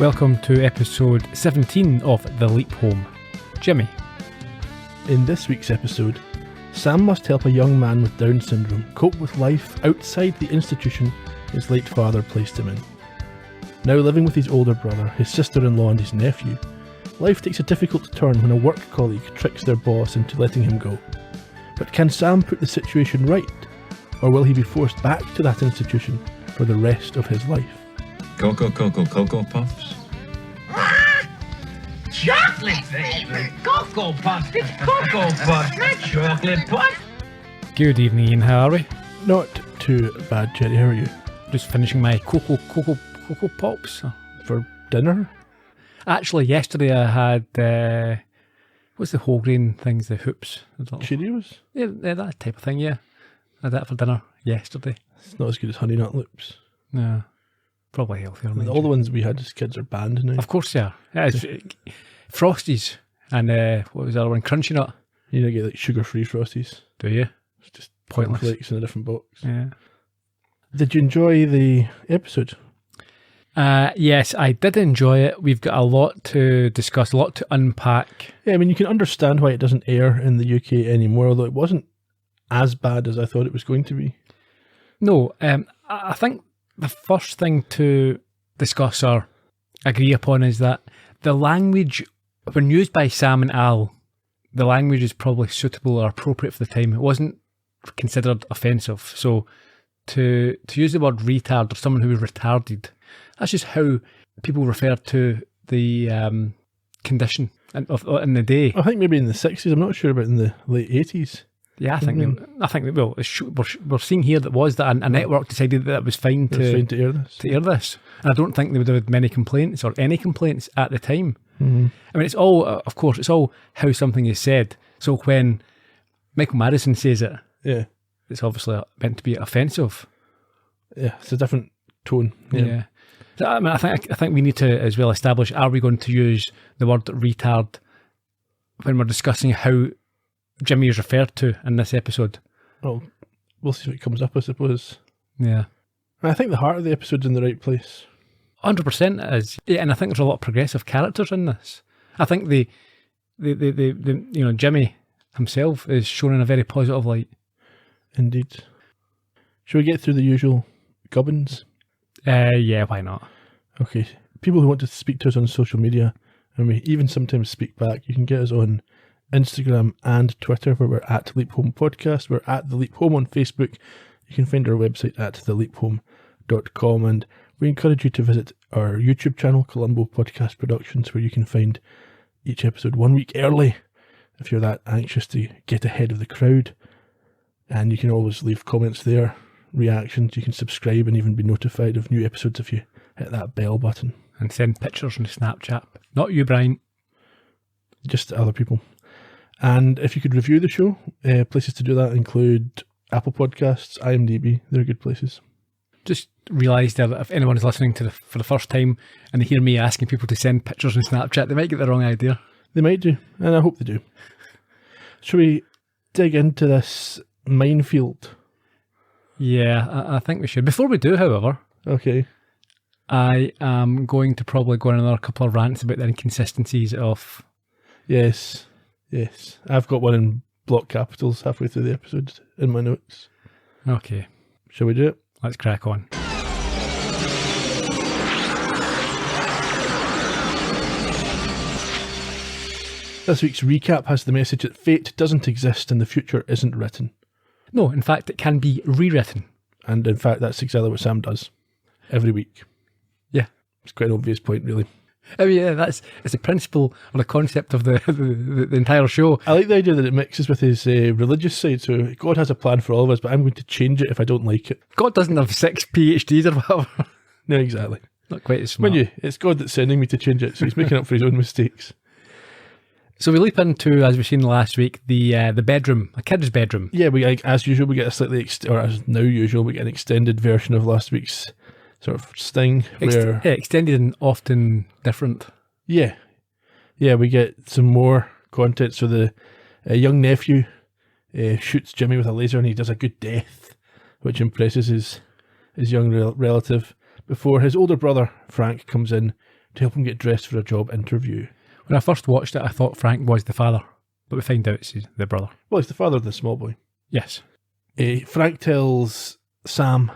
Welcome to episode 17 of The Leap Home. Jimmy. In this week's episode, Sam must help a young man with Down syndrome cope with life outside the institution his late father placed him in. Now living with his older brother, his sister-in-law and his nephew, life takes a difficult turn when a work colleague tricks their boss into letting him go. But can Sam put the situation right? Or will he be forced back to that institution for the rest of his life? Cocoa Puffs. Chocolate flavor. Cocoa Puffs. It's Cocoa Puffs, not chocolate puffs. Good evening, Ian. How are we? Not too bad, Gerry. How are you? Just finishing my Cocoa Pops. For dinner? Actually, yesterday I had, what's the whole grain things, the hoops? Cheerios? Yeah, that type of thing, yeah. I had that for dinner yesterday. It's not as good as Honey Nut Loops. No, probably healthier. All the ones we had as kids are banned now. Of course, yeah. It's Frosties and what was the other one? Crunchy Nut. You need to get like sugar-free Frosties. Do you? It's just Pointless. flakes in a different box. Yeah. Did you enjoy the episode? Yes, I did enjoy it. We've got a lot to discuss, a lot to unpack. Yeah, I mean, you can understand why it doesn't air in the UK anymore, although it wasn't as bad as I thought it was going to be. No, I think the first thing to discuss or agree upon is that the language, when used by Sam and Al, the language is probably suitable or appropriate for the time. It wasn't considered offensive. So to use the word retard or someone who was retarded, that's just how people refer to the condition in the day. I think maybe in the 60s, I'm not sure about in the late 80s. Yeah, I think well, we're seeing here that was that a network decided that it was fine to air this. And I don't think they would have had many complaints or any complaints at the time. Mm-hmm. I mean, it's all, of course, it's all how something is said. So when Michael Madsen says it, yeah, it's obviously meant to be offensive. Yeah, it's a different tone. Yeah. So, I mean, I think we need to as well establish: are we going to use the word retard when we're discussing how Jimmy is referred to in this episode? Well, we'll see if it comes up, I suppose. Yeah. I think the heart of the episode's in the right place. 100% it is. Yeah, and I think there's a lot of progressive characters in this. I think the Jimmy himself is shown in a very positive light. Indeed. Shall we get through the usual gubbins? Yeah, why not? Okay. People who want to speak to us on social media, and we even sometimes speak back, you can get us on Instagram and Twitter, where we're at Leap Home Podcast. We're at The Leap Home on Facebook. You can find our website at theleaphome.com, and we encourage you to visit our YouTube channel, Columbo Podcast Productions, where you can find each episode 1 week early if you're that anxious to get ahead of the crowd. And you can always leave comments there, reactions. You can subscribe and even be notified of new episodes if you hit that bell button. And send pictures on Snapchat. Not you, Brian. Just other people. And if you could review the show, places to do that include Apple Podcasts, IMDb. They're good places. Just realised that if anyone is listening to for the first time and they hear me asking people to send pictures on Snapchat, they might get the wrong idea. They might do, and I hope they do. Shall we dig into this minefield? Yeah, I think we should. Before we do, however, okay, I am going to probably go on another couple of rants about the inconsistencies of... Yes. I've got one in block capitals halfway through the episode in my notes. Okay. Shall we do it? Let's crack on. This week's recap has the message that fate doesn't exist and the future isn't written. No, in fact, it can be rewritten. And in fact, that's exactly what Sam does every week. Yeah. It's quite an obvious point, really. I mean, yeah, it's the principle or the concept of the entire show. I like the idea that it mixes with his religious side. So God has a plan for all of us, but I'm going to change it if I don't like it. God doesn't have 6 PhDs or whatever. No, exactly. Not quite as smart. It's God that's sending me to change it, so he's making up for his own mistakes. So we leap into, as we've seen last week, the bedroom, a kid's bedroom. Yeah, as usual, we get a slightly, or as now usual, we get an extended version of last week's sort of sting. Extended and often different. Yeah, we get some more content. So the young nephew shoots Jimmy with a laser and he does a good death, which impresses his young relative, before his older brother, Frank, comes in to help him get dressed for a job interview. When I first watched it, I thought Frank was the father, but we find out it's the brother. Well, he's the father of the small boy. Yes. Frank tells Sam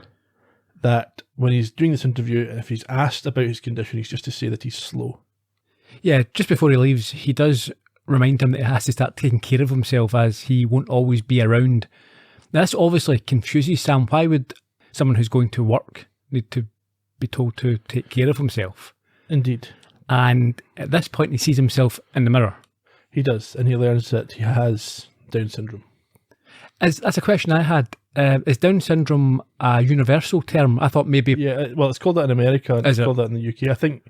that when he's doing this interview, if he's asked about his condition, he's just to say that he's slow. Yeah, just before he leaves, he does remind him that he has to start taking care of himself as he won't always be around. Now, this obviously confuses Sam. Why would someone who's going to work need to be told to take care of himself? Indeed. And at this point, he sees himself in the mirror. He does, and he learns that he has Down syndrome. That's a question I had. Is Down syndrome a universal term? I thought maybe... Yeah, well, it's called that in America, and Is it's it? called that in the UK. I think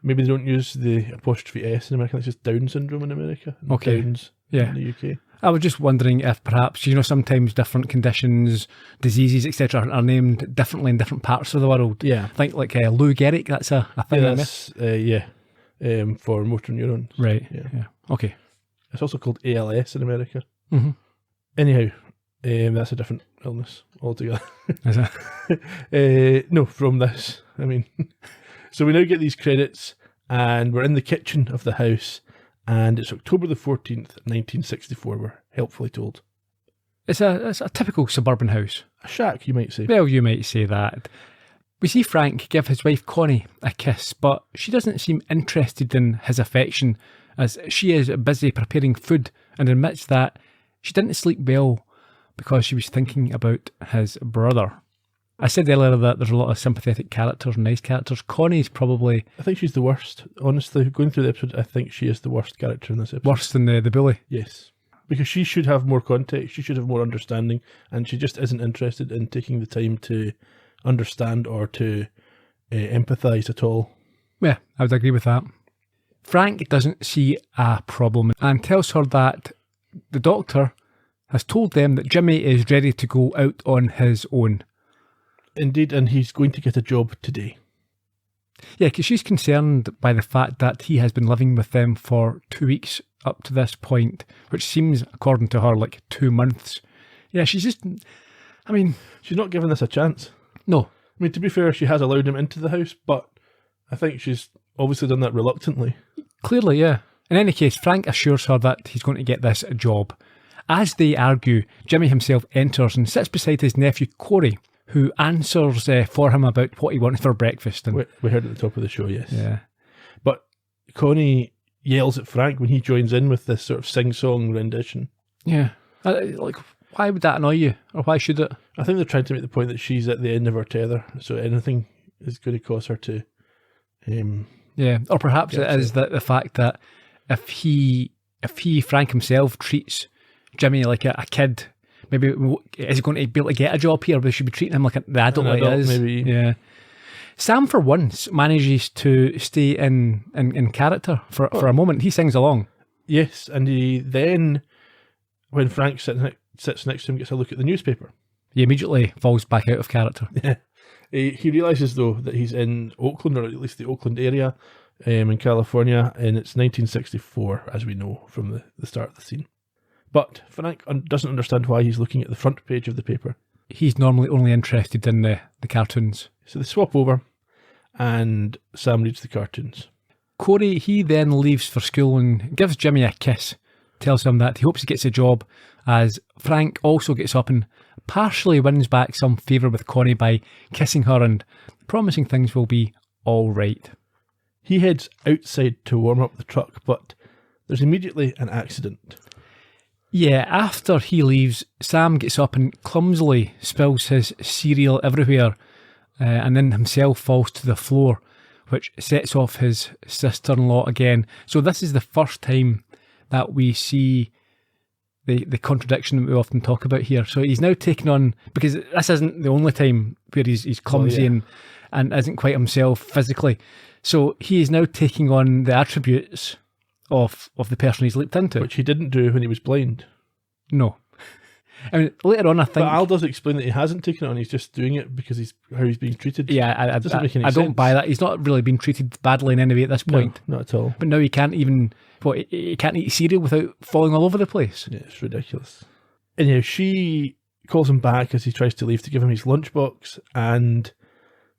maybe they don't use the apostrophe S in America. It's just Down syndrome in America. And Okay. Downs Yeah. in the UK. I was just wondering if perhaps, sometimes different conditions, diseases, etc. are named differently in different parts of the world. Yeah. I think like Lou Gehrig, that's a thing. Yeah, I that's, for motor neurons. Right. Yeah. Okay. It's also called ALS in America. Mm-hmm. Anyhow, that's a different illness altogether. Is it? No, from this. I mean, so we now get these credits, and we're in the kitchen of the house, and it's October the 14th, 1964, we're helpfully told. It's a typical suburban house. A shack, you might say. Well, you might say that. We see Frank give his wife Connie a kiss, but she doesn't seem interested in his affection, as she is busy preparing food and admits that she didn't sleep well because she was thinking about his brother. I said earlier that there's a lot of sympathetic characters and nice characters. Connie's probably I think she's the worst. Honestly, going through the episode, I think she is the worst character in this episode. worse than the bully. Yes. Because she should have more context, she should have more understanding, and she just isn't interested in taking the time to understand or to empathise at all. Yeah, I would agree with that. Frank doesn't see a problem and tells her that the doctor has told them that Jimmy is ready to go out on his own. Indeed, and he's going to get a job today. Yeah, because she's concerned by the fact that he has been living with them for 2 weeks up to this point, which seems, according to her, like 2 months. Yeah, she's just... I mean... She's not giving this a chance. No. I mean, to be fair, she has allowed him into the house, but I think she's obviously done that reluctantly. Clearly, yeah. In any case, Frank assures her that he's going to get this job. As they argue, Jimmy himself enters and sits beside his nephew Corey, who answers for him about what he wanted for breakfast. And We heard at the top of the show, yes. yeah. But Connie yells at Frank when he joins in with this sort of sing-song rendition. Yeah. Like, why would that annoy you? Or why should it? I think they're trying to make the point that she's at the end of her tether, so anything is going to cause her to... Yeah. Or perhaps it is the fact that if he, Frank himself, treats Jimmy like a kid, maybe is he going to be able to get a job here? But they should be treating him like the adult that he is. Maybe. Yeah. Sam, for once, manages to stay in character for a moment. He sings along. Yes, and he then, when Frank sits next to him, gets a look at the newspaper. He immediately falls back out of character. Yeah. He realises, though, that he's in Oakland, or at least the Oakland area, in California, and it's 1964, as we know from the start of the scene. But Frank doesn't understand why he's looking at the front page of the paper. He's normally only interested in the cartoons. So they swap over, and Sam reads the cartoons. Corey, he then leaves for school and gives Jimmy a kiss, tells him that he hopes he gets a job, as Frank also gets up and partially wins back some favour with Connie by kissing her and promising things will be all right. He heads outside to warm up the truck, but there's immediately an accident. Yeah, after he leaves, Sam gets up and clumsily spills his cereal everywhere, and then himself falls to the floor, which sets off his sister-in-law again. So this is the first time that we see the contradiction that we often talk about here. So he's now taken on, because this isn't the only time where he's clumsy and isn't quite himself physically. So he is now taking on the attributes of the person he's leaped into. Which he didn't do when he was blind. No. I mean, later on, I think... But Al does explain that he hasn't taken it on, he's just doing it because how he's being treated. Yeah, I don't sense. buy that. He's not really been treated badly in any way at this point. No, not at all. But now he can't even... he can't eat cereal without falling all over the place. Yeah, it's ridiculous. Anyhow, she calls him back as he tries to leave to give him his lunchbox, and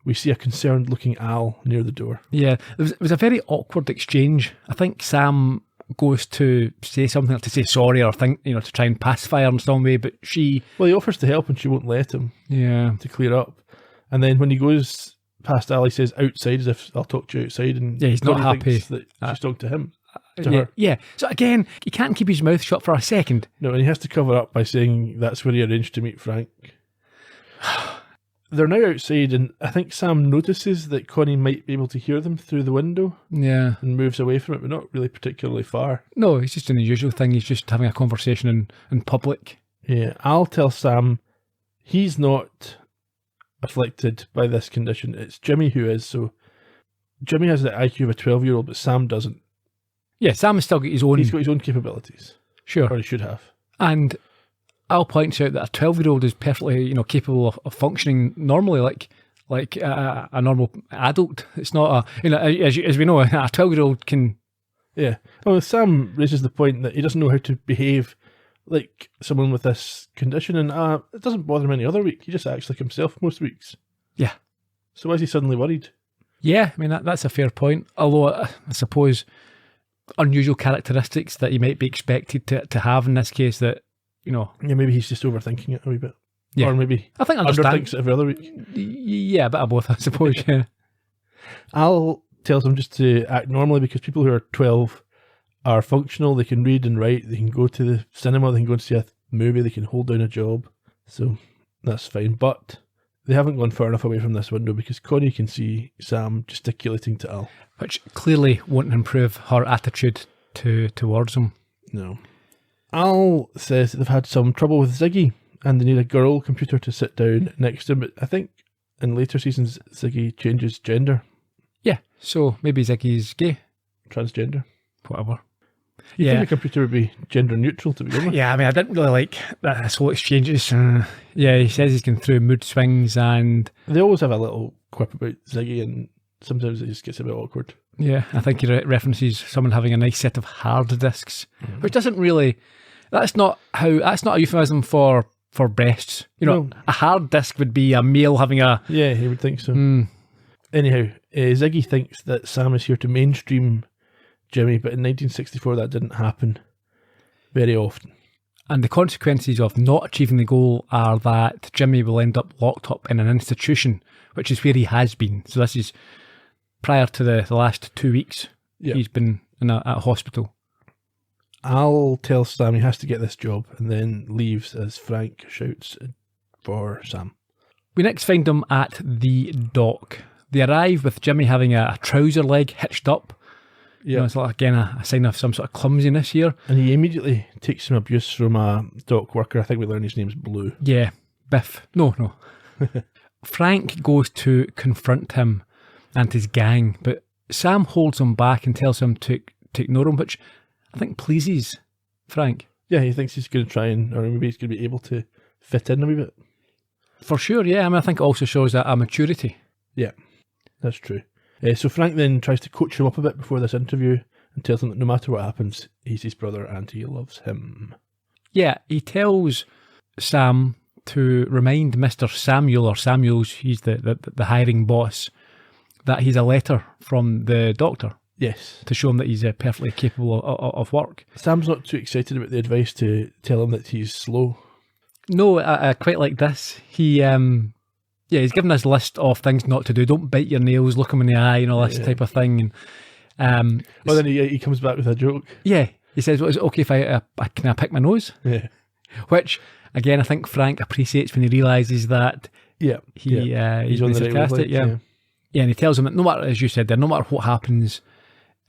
we see a concerned-looking Al near the door. Yeah, it was a very awkward exchange. I think Sam goes to say something, like to say sorry or think, to try and pacify her in some way, but she... Well, he offers to help and she won't let him. Yeah. To clear up. And then when he goes past Al, he says outside, as if I'll talk to you outside. And yeah, he's not happy that she's talking to him. Yeah. So again, he can't keep his mouth shut for a second. No, and he has to cover up by saying that's where he arranged to meet Frank. They're now outside, and I think Sam notices that Connie might be able to hear them through the window. Yeah. And moves away from it, but not really particularly far. No, he's just doing the usual thing. He's just having a conversation in public. Yeah. Al tells Sam he's not afflicted by this condition. It's Jimmy who is. So Jimmy has the IQ of a 12-year-old, but Sam doesn't. Yeah, Sam has still got his own... He's got his own capabilities. Sure. Or he should have. And Al points out that a 12-year-old is perfectly, capable of functioning normally like a normal adult. It's not as we know, a 12-year-old can... Yeah. Well, Sam raises the point that he doesn't know how to behave like someone with this condition, and it doesn't bother him any other week. He just acts like himself most weeks. Yeah. So why is he suddenly worried? Yeah, I mean, that's a fair point. Although, I suppose, unusual characteristics that he might be expected to have in this case that, Yeah, maybe he's just overthinking it a wee bit. Yeah. Or maybe I think underthinks it every other week. Yeah, a bit of both, I suppose, yeah. Al tells him just to act normally because people who are 12 are functional. They can read and write. They can go to the cinema. They can go and see a movie. They can hold down a job. So that's fine. But they haven't gone far enough away from this window because Connie can see Sam gesticulating to Al. Which clearly won't improve her attitude towards him. No. Al says that they've had some trouble with Ziggy and they need a girl computer to sit down next to him. But I think in later seasons, Ziggy changes gender. Yeah, so maybe Ziggy's gay. Transgender. Whatever. You think a computer would be gender neutral to begin with? Yeah, I mean, I didn't really like this whole exchanges. Yeah, he says he's going through mood swings and... They always have a little quip about Ziggy and sometimes it just gets a bit awkward. Yeah, I think he references someone having a nice set of hard discs, which doesn't really... That's not a euphemism for breasts. No. A hard disc would be a male having a... Yeah, he would think so. Anyhow, Ziggy thinks that Sam is here to mainstream Jimmy, but in 1964 that didn't happen very often. And the consequences of not achieving the goal are that Jimmy will end up locked up in an institution, which is where he has been. So this is prior to the last 2 weeks. Yep. He's been at a hospital. Al tells Sam he has to get this job and then leaves as Frank shouts for Sam. We next find them at the dock. They arrive with Jimmy having a trouser leg hitched up. Yeah, it's like, again, a sign of some sort of clumsiness here. And he immediately takes some abuse from a dock worker. I think we learn his name's Blue. Yeah, Biff. No. Frank goes to confront him and his gang, but Sam holds him back and tells him to ignore him, which I think pleases Frank. Yeah, he thinks he's going to try or maybe he's going to be able to fit in a wee bit. For sure, yeah. I mean, I think it also shows a maturity. Yeah, that's true. So Frank then tries to coach him up a bit before this interview and tells him that no matter what happens, he's his brother and he loves him. Yeah, he tells Sam to remind Mr. Samuel, or Samuels, he's the hiring boss, that he's a letter from the doctor. Yes. To show him that he's perfectly capable of work. Sam's not too excited about the advice to tell him that he's slow. No, I quite like this. He's given us a list of things not to do. Don't bite your nails, look him in the eye, and all this type of thing. And well, then he comes back with a joke. Yeah, he says, "Well, is it okay if I pick my nose?" Yeah. Which again, I think Frank appreciates when he realises that. Yeah. He's being sarcastic. Yeah, and he tells him that no matter, as you said, there, no matter what happens,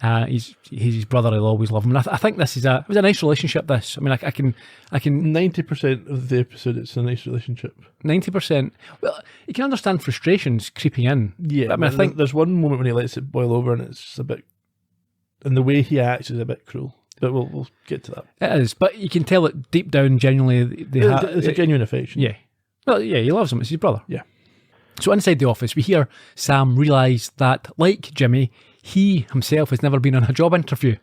he's his brother. He'll always love him. And I think this is it was a nice relationship. This, I mean, I can 90% of the episode, it's a nice relationship. 90%. Well, you can understand frustrations creeping in. Yeah, I mean, I think there's one moment when he lets it boil over, and it's a bit, and the way he acts is a bit cruel. But we'll get to that. It is, but you can tell that deep down, genuinely, it's a genuine affection. Yeah. Well, yeah, he loves him. It's his brother. Yeah. So inside the office, we hear Sam realise that, like Jimmy, he himself has never been on a job interview.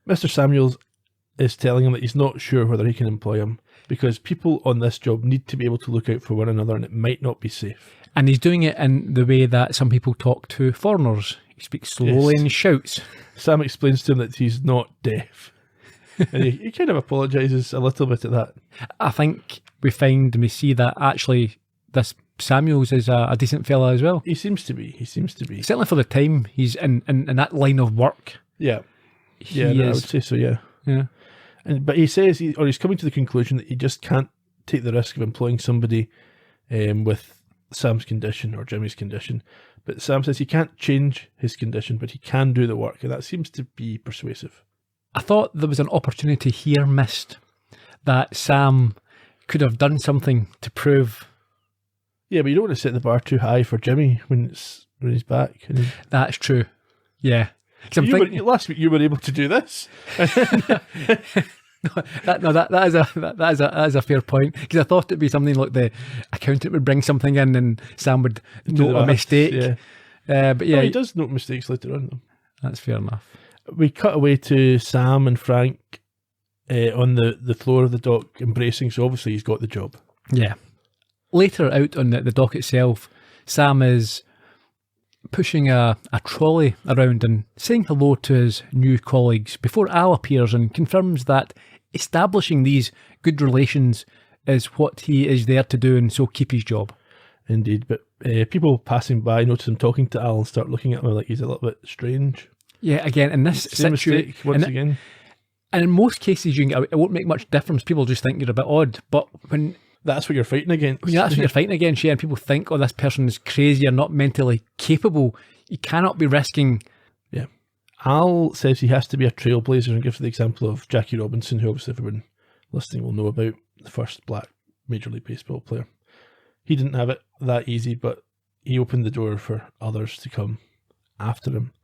Mr. Samuels is telling him that he's not sure whether he can employ him because people on this job need to be able to look out for one another and it might not be safe. And he's doing it in the way that some people talk to foreigners. He speaks slowly and he shouts. Sam explains to him that he's not deaf. And he kind of apologises a little bit at that. I think we find and we see that actually this Samuels is a decent fella as well. He seems to be. Certainly for the time he's in that line of work. Yeah. I would say so, yeah. Yeah. But he says, he's coming to the conclusion that he just can't take the risk of employing somebody with Sam's condition or Jimmy's condition. But Sam says he can't change his condition, but he can do the work. And that seems to be persuasive. I thought there was an opportunity here missed that Sam could have done something to prove. Yeah, but you don't want to set the bar too high for Jimmy when he's back. That's true. Yeah. Last week you were able to do this. That is a fair point, because I thought it'd be something like the accountant would bring something in and Sam would note a mistake. Yeah. But yeah, he does note mistakes later on, though. That's fair enough. We cut away to Sam and Frank on the floor of the dock embracing, so obviously he's got the job. Yeah. Later out on the dock itself, Sam is pushing a trolley around and saying hello to his new colleagues before Al appears and confirms that establishing these good relations is what he is there to do, and so keep his job. Indeed, but people passing by notice him talking to Al and start looking at him like he's a little bit strange. Yeah, again, in this situation, once again. And in most cases, it won't make much difference. People just think you're a bit odd. But when that's what you're fighting against. That's what you're fighting against, yeah, and people think, oh, this person is crazy or not mentally capable, you cannot be risking. Yeah. Al says he has to be a trailblazer and gives the example of Jackie Robinson, who obviously everyone listening will know about, the first black Major League Baseball player. He didn't have it that easy, but he opened the door for others to come after him.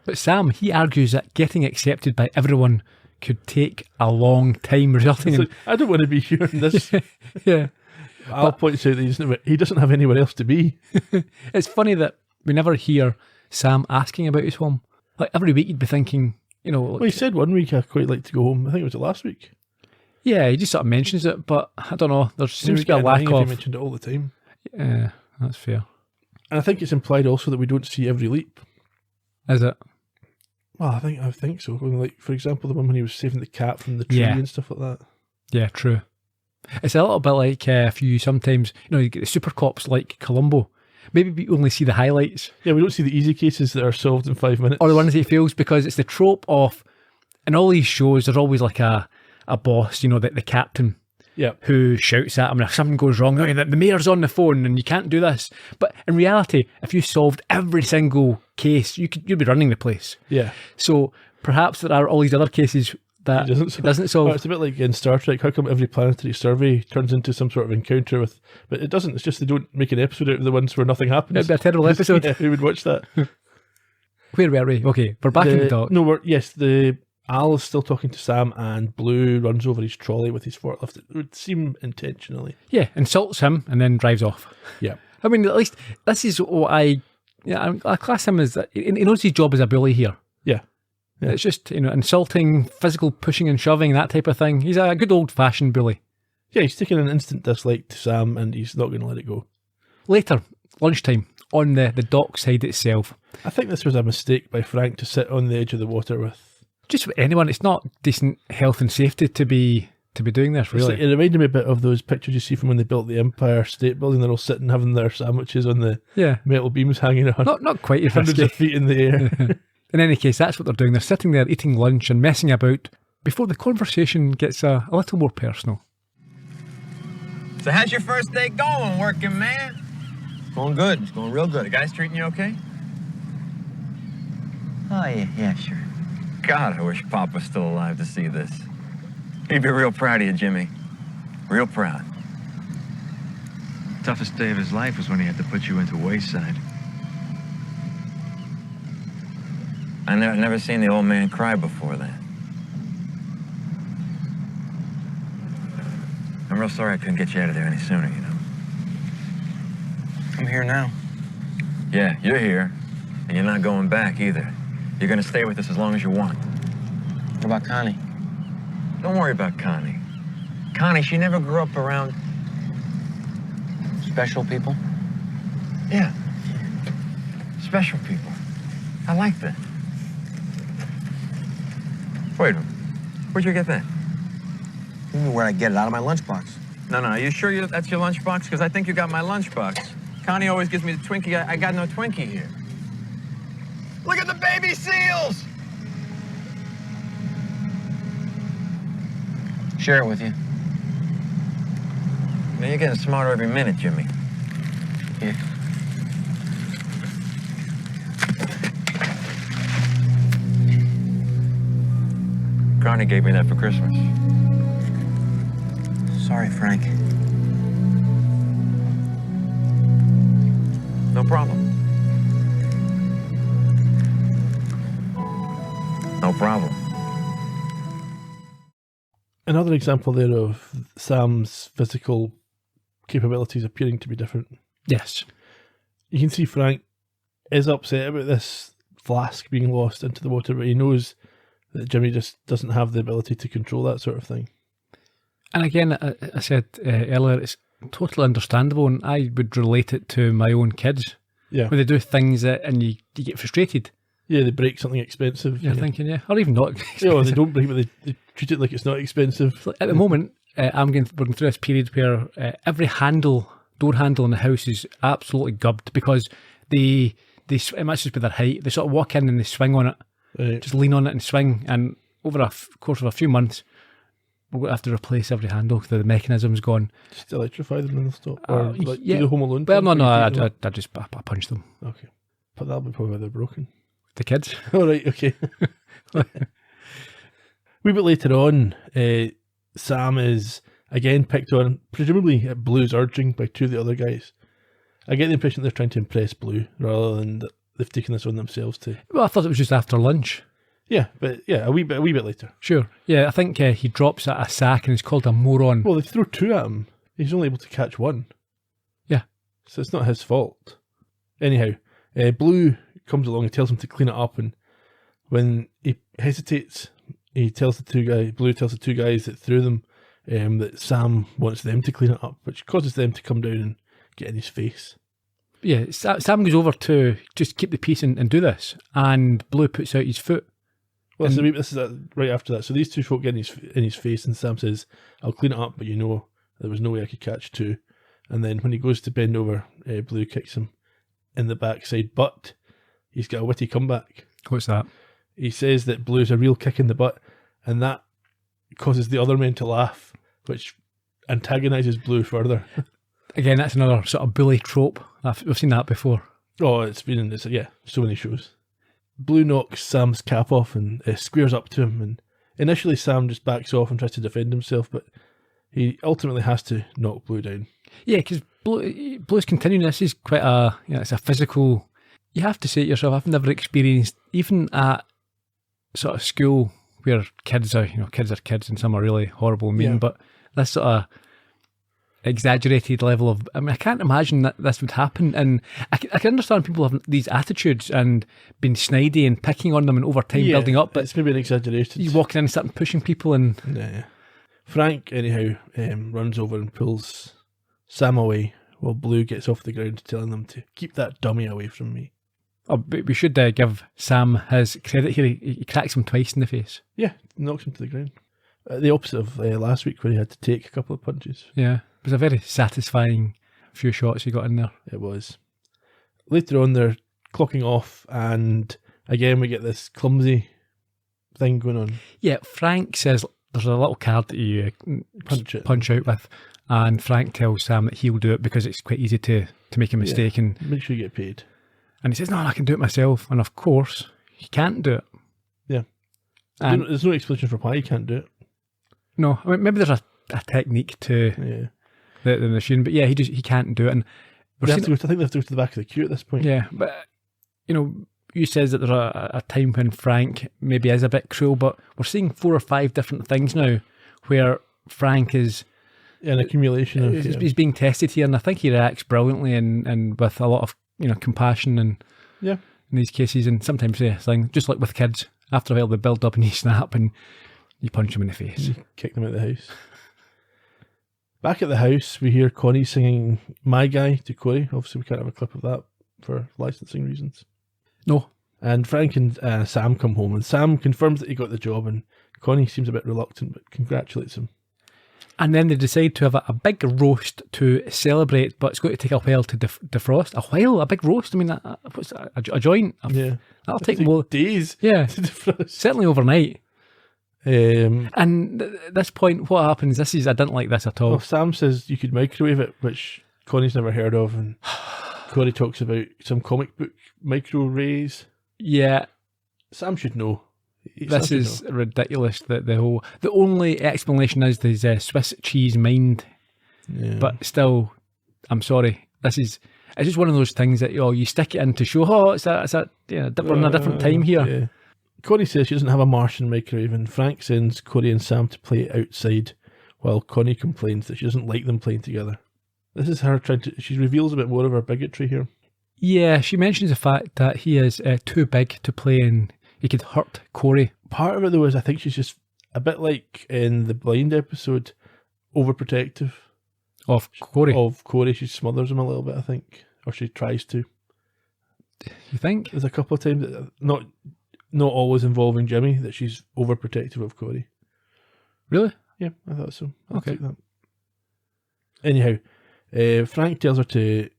But Sam, he argues that getting accepted by everyone could take a long time, resulting in... I don't want to be hearing this. Yeah. Al points out that he doesn't have anywhere else to be. It's funny that we never hear Sam asking about his home. Like every week you'd be thinking, well, he said one week I'd quite like to go home. I think it was last week. Yeah, he just sort of mentions it, but I don't know. There seems to be a lack of... He mentioned it all the time. Yeah, that's fair. And I think it's implied also that we don't see every leap. Is it? Well, I think so. Like, for example, the one when he was saving the cat from the tree and stuff like that. Yeah, true. It's a little bit like if you sometimes, you get the super cops like Columbo. Maybe we only see the highlights. Yeah, we don't see the easy cases that are solved in 5 minutes. Or the ones that he feels, because it's the trope of, in all these shows, there's always like a boss, the captain. Yeah. Who shouts at him, and if something goes wrong, the mayor's on the phone and you can't do this. But in reality, if you solved every single case, you'd be running the place. Yeah. So perhaps there are all these other cases that it doesn't solve. Well, it's a bit like in Star Trek. How come every planetary survey turns into some sort of encounter with... But it doesn't. It's just they don't make an episode out of the ones where nothing happens. It'd be a terrible episode. Yeah, who would watch that? Where were we? Okay, we're back in the dock. No, Al is still talking to Sam, and Blue runs over his trolley with his forklift. It would seem intentionally. Yeah, insults him and then drives off. Yeah. I mean, at least this is what I class him as... He knows his job as a bully here. Yeah. It's just, insulting, physical pushing and shoving, that type of thing. He's a good old-fashioned bully. Yeah, he's taking an instant dislike to Sam, and he's not going to let it go. Later, lunchtime, on the dockside itself. I think this was a mistake by Frank to sit on the edge of the water with... Just with anyone. It's not decent health and safety to be doing this, really. It reminded me a bit of those pictures you see from when they built the Empire State Building. They're all sitting having their sandwiches on the metal beams hanging on. Not quite as hundreds of feet in the air. In any case, that's what they're doing. They're sitting there eating lunch and messing about before the conversation gets a little more personal. So how's your first day going, working man? Going good. It's going real good. The guys treating you okay? Oh, yeah, sure. God, I wish Pop was still alive to see this. He'd be real proud of you, Jimmy. Real proud. Toughest day of his life was when he had to put you into Wayside. I never seen the old man cry before that. I'm real sorry I couldn't get you out of there any sooner, I'm here now. Yeah, you're here, and you're not going back either. You're gonna stay with us as long as you want. What about Connie? Don't worry about Connie. Connie, she never grew up around Special people? Yeah. Special people. I like that. Wait a minute. Where'd you get that? You mean where'd I get it? Out of my lunchbox. No, are you sure that's your lunchbox? Because I think you got my lunchbox. Connie always gives me the Twinkie. I got no Twinkie here. Look at the baby seals! Share it with you. Man, you're getting smarter every minute, Jimmy. Here. Connie gave me that for Christmas. Sorry, Frank. No problem. No problem. Another example there of Sam's physical capabilities appearing to be different. Yes. You can see Frank is upset about this flask being lost into the water, but he knows that Jimmy just doesn't have the ability to control that sort of thing. And again, I said earlier, it's totally understandable, and I would relate it to my own kids. Yeah. When they do things and you get frustrated. Yeah, they break something expensive. You're thinking, or even not expensive. Yeah, well, they don't break it, but they treat it like it's not expensive. So at the moment, we're going through this period where every door handle in the house is absolutely gubbed because it must just be their height. They sort of walk in and they swing on it, Right. just lean on it and swing. And over a course of a few months, we're going to have to replace every handle because the mechanism's gone. Just electrify them and they'll stop. Or Yeah. do the Home Alone Well, thing, no, where you I just punch them. Okay. But that'll be probably why they're broken. The kids. All right, okay. Wee bit later on, Sam is again picked on, presumably at Blue's urging, by two of the other guys. I get the impression they're trying to impress Blue rather than that they've taken this on themselves to. Well, I thought it was just after lunch. Yeah, but yeah, a wee bit later. Sure. Yeah, I think he drops a sack and is called a moron. Well, they throw two at him. He's only able to catch one. Yeah. So it's not his fault. Anyhow, Blue comes along and tells him to clean it up, and when he hesitates, Blue tells the two guys that threw them that Sam wants them to clean it up, which causes them to come down and get in his face. Yeah, Sam goes over to just keep the peace and do this, and Blue puts out his foot. Well, so this is right after that. So these two folk get in his face, and Sam says, "I'll clean it up, but there was no way I could catch two." And then when he goes to bend over, Blue kicks him in the backside, but he's got a witty comeback. What's that? He says that Blue's a real kick in the butt, and that causes the other men to laugh, which antagonises Blue further. Again, that's another sort of bully trope. We've seen that before. Oh, it's been in this, so many shows. Blue knocks Sam's cap off and squares up to him, and initially Sam just backs off and tries to defend himself, but he ultimately has to knock Blue down. Yeah, because Blue's continuing. This is quite it's a physical. You have to say it yourself. I've never experienced, even at sort of school where kids are kids and some are really horrible and mean, but this sort of exaggerated level of, I can't imagine that this would happen, and I can understand people having these attitudes and being snidey and picking on them and over time building up, but it's maybe an exaggeration. You walking in and starting pushing people and... Yeah. Frank, anyhow, runs over and pulls Sam away while Blue gets off the ground telling them to keep that dummy away from me. Oh, but we should give Sam his credit here. He cracks him twice in the face. Yeah, knocks him to the ground. The opposite of last week where he had to take a couple of punches. Yeah, it was a very satisfying few shots he got in there. It was. Later on, they're clocking off, and again we get this clumsy thing going on. Yeah, Frank says there's a little card that you punch out with, and Frank tells Sam that he'll do it because it's quite easy to make a mistake and make sure you get paid. And he says, "No, I can do it myself." And of course, he can't do it. Yeah, and there's no explanation for why he can't do it. No, I mean, maybe there's a technique to the machine, but yeah, he can't do it. And I think they have to go to the back of the queue at this point. Yeah, but you says that there's a time when Frank maybe is a bit cruel, but we're seeing 4 or 5 different things now where Frank is an accumulation of he's being tested here, and I think he reacts brilliantly and with a lot of compassion and in these cases, and sometimes thing just like with kids, after a while they build up and you snap and You punch him in the face. Kick them out of the house. Back at the house, we hear Connie singing My Guy to Corey. Obviously, we can't have a clip of that for licensing reasons. No. And Frank and Sam come home, and Sam confirms that he got the job, and Connie seems a bit reluctant, but congratulates him. And then they decide to have a big roast to celebrate, but it's going to take a while to defrost. A while? A big roast? I mean, what's a joint? Yeah. That'll take more days. Yeah. To defrost. Certainly overnight. And at this point, what happens? I didn't like this at all. Well, Sam says you could microwave it, which Connie's never heard of, and Corey talks about some comic book micro-rays. Yeah. Sam should know. This is ridiculous. The only explanation is there's Swiss cheese mind. Yeah. But still, I'm sorry. It's just one of those things that you stick it in to show. It's a different time here. Yeah. Connie says she doesn't have a Martian microwave, and Frank sends Corey and Sam to play outside, while Connie complains that she doesn't like them playing together. This is her she reveals a bit more of her bigotry here. Yeah, she mentions the fact that he is too big to play and he could hurt Corey. Part of it, though, is I think she's just a bit like in the Blind episode, overprotective. Of Corey? She smothers him a little bit, I think. Or she tries to. You think? There's a couple of times, that, not always involving Jimmy, that she's overprotective of Corey. Really? Yeah, I thought so. I'll okay. take that. Anyhow, Frank tells her to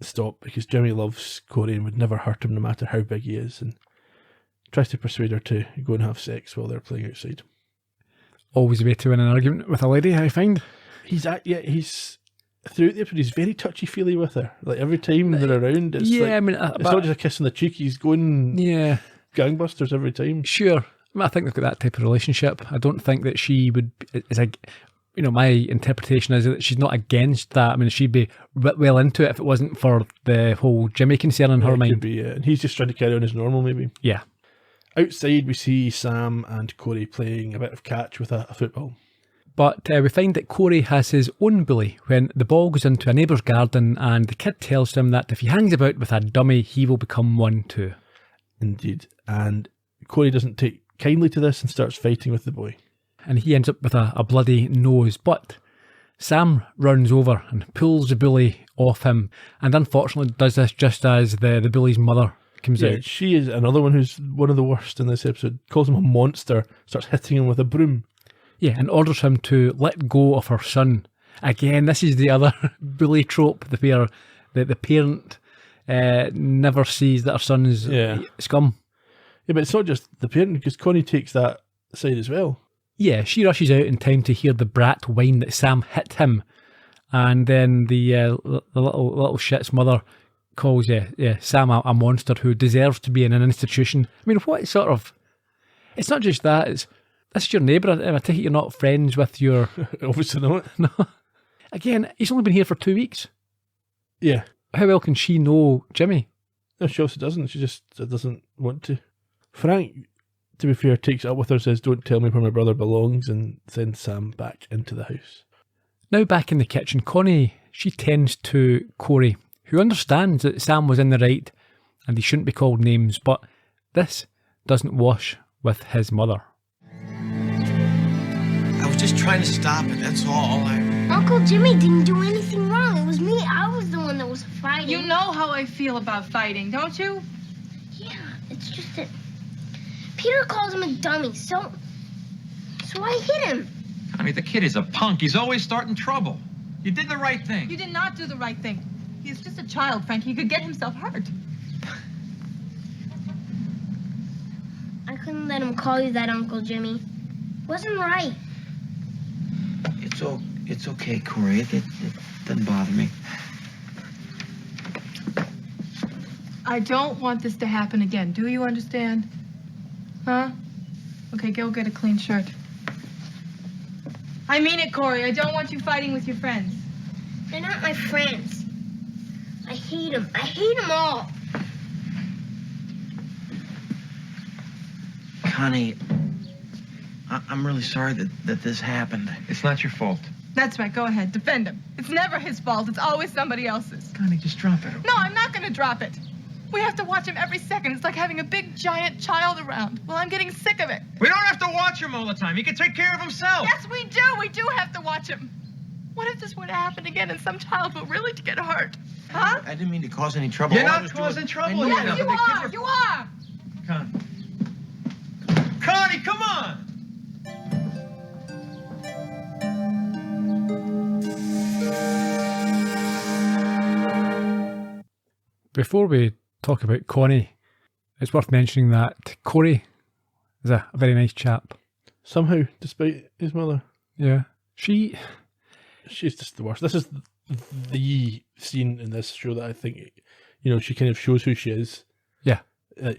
stop because Jimmy loves Corey and would never hurt him no matter how big he is, and tries to persuade her to go and have sex while they're playing outside. Always a way to win an argument with a lady, I find. He's throughout the episode, he's very touchy-feely with her. Like, every time they're around, it's it's not just a kiss on the cheek, he's going gangbusters every time. Sure. I think they've got that type of relationship. I don't think that she would, my interpretation is that she's not against that. I mean, she'd be well into it if it wasn't for the whole Jimmy concern in her mind. Could be, and he's just trying to carry on as normal, maybe. Yeah. Outside, we see Sam and Corey playing a bit of catch with a football. But we find that Corey has his own bully when the ball goes into a neighbour's garden, and the kid tells him that if he hangs about with a dummy, he will become one too. Indeed. And Corey doesn't take kindly to this and starts fighting with the boy. And he ends up with a bloody nose. But Sam runs over and pulls the bully off him, and unfortunately does this just as the bully's mother comes out. She is another one who's one of the worst in this episode. Calls him a monster, starts hitting him with a broom. Yeah, and orders him to let go of her son. Again, this is the other bully trope, where the parent never sees that her son is scum. Yeah, but it's not just the parent, because Connie takes that side as well. Yeah, she rushes out in time to hear the brat whine that Sam hit him. And then the little shit's mother calls Sam a monster who deserves to be in an institution. I mean, what sort of... It's not just that, this is your neighbour. I take it you're not friends with your... Obviously not. No. Again, he's only been here for 2 weeks. Yeah. How well can she know Jimmy? No, she also doesn't. She just doesn't want to. Frank, to be fair, takes it up with her, says, "Don't tell me where my brother belongs," and sends Sam back into the house. Now back in the kitchen, Connie, she tends to Corey, who understands that Sam was in the right and he shouldn't be called names, but this doesn't wash with his mother. I was just trying to stop it, that's all. Uncle Jimmy didn't do anything wrong. It was me. I was the one that was fighting. You know how I feel about fighting, don't you? Yeah, it's just that Peter calls him a dummy, so I hit him. Connie, the kid is a punk. He's always starting trouble. You did the right thing. You did not do the right thing. He's just a child, Frank. He could get himself hurt. I couldn't let him call you that, Uncle Jimmy. It wasn't right. It's okay, Corey. It doesn't bother me. I don't want this to happen again. Do you understand? Huh? Okay, go get a clean shirt. I mean it, Corey. I don't want you fighting with your friends. They're not my friends. I hate them. I hate them all. Connie, I'm really sorry that this happened. It's not your fault. That's right. Go ahead. Defend him. It's never his fault. It's always somebody else's. Connie, just drop it. No, I'm not going to drop it. We have to watch him every second. It's like having a big, giant child around. Well, I'm getting sick of it. We don't have to watch him all the time. He can take care of himself. Yes, we do. We do have to watch him. What if this were to happen again and some child were really to get hurt? Huh? I didn't mean to cause any trouble. You're All I not was causing doing- trouble. I know Yes, that. you are. You are. Connie, come on! Before we talk about Connie, it's worth mentioning that Corey is a very nice chap. Somehow, despite his mother. Yeah. She's just the worst. This is the scene in this show that I think, she kind of shows who she is. Yeah.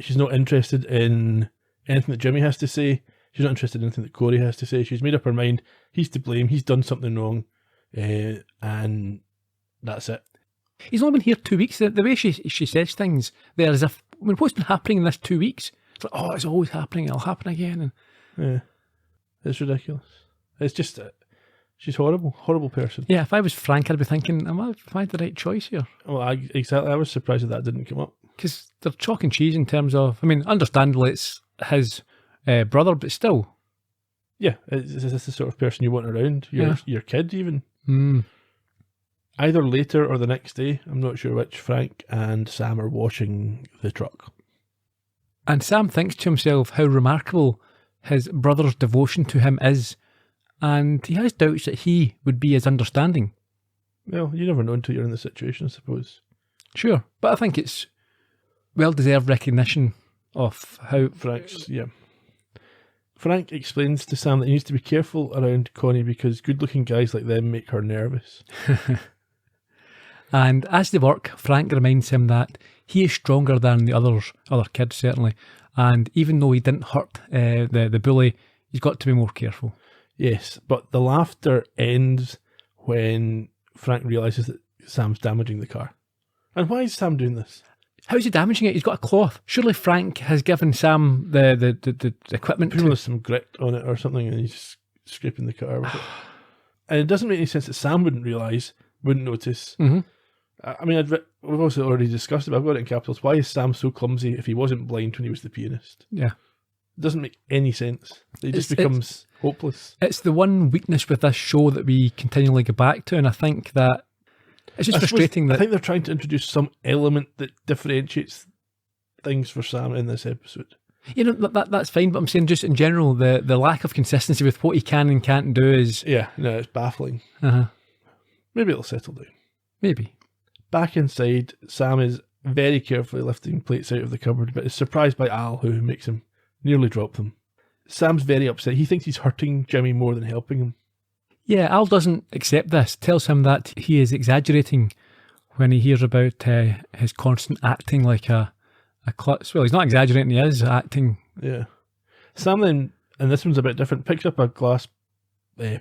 She's not interested in anything that Jimmy has to say. She's not interested in anything that Corey has to say. She's made up her mind. He's to blame. He's done something wrong. And that's it. He's only been here 2 weeks. The way she says things there, as if, what's been happening in this 2 weeks? It's like, oh, it's always happening. It'll happen again. And yeah. It's ridiculous. It's just, she's horrible. Horrible person. yeah, if I was Frank, I'd be thinking, am I the right choice here? Well, exactly. I was surprised that didn't come up. Because they're chalk and cheese in terms of, understandably it's his brother, but still. Yeah, is this the sort of person you want around? Your kid, even? Mm. Either later or the next day, I'm not sure which, Frank and Sam are washing the truck. And Sam thinks to himself how remarkable his brother's devotion to him is, and he has doubts that he would be as understanding. Well, you never know until you're in the situation, I suppose. Sure, but I think it's well-deserved recognition of how... Frank explains to Sam that he needs to be careful around Connie because good-looking guys like them make her nervous. And as they work, Frank reminds him that he is stronger than the other kids, certainly. And even though he didn't hurt the bully, he's got to be more careful. Yes, but the laughter ends when Frank realises that Sam's damaging the car. And why is Sam doing this? How's he damaging it? He's got a cloth. Surely Frank has given Sam the equipment People with some grit on it or something, and he's just scraping the car with it. And it doesn't make any sense that Sam wouldn't realise, wouldn't notice. Mm-hmm. We've also already discussed it, but I've got it in capitals. Why is Sam so clumsy if he wasn't blind when he was the pianist? Yeah. It doesn't make any sense. He just becomes hopeless. It's the one weakness with this show that we continually go back to, and I think that it's just frustrating I think they're trying to introduce some element that differentiates things for Sam in this episode. That's fine, but I'm saying just in general, the lack of consistency with what he can and can't do is... Yeah, no, it's baffling. Uh-huh. Maybe it'll settle down. Maybe. Back inside, Sam is very carefully lifting plates out of the cupboard, but is surprised by Al, who makes him nearly drop them. Sam's very upset. He thinks he's hurting Jimmy more than helping him. Yeah, Al doesn't accept this, tells him that he is exaggerating when he hears about his constant acting like a klutz. Well, he's not exaggerating, he is acting. Yeah. Sam then, and this one's a bit different, picks up a glass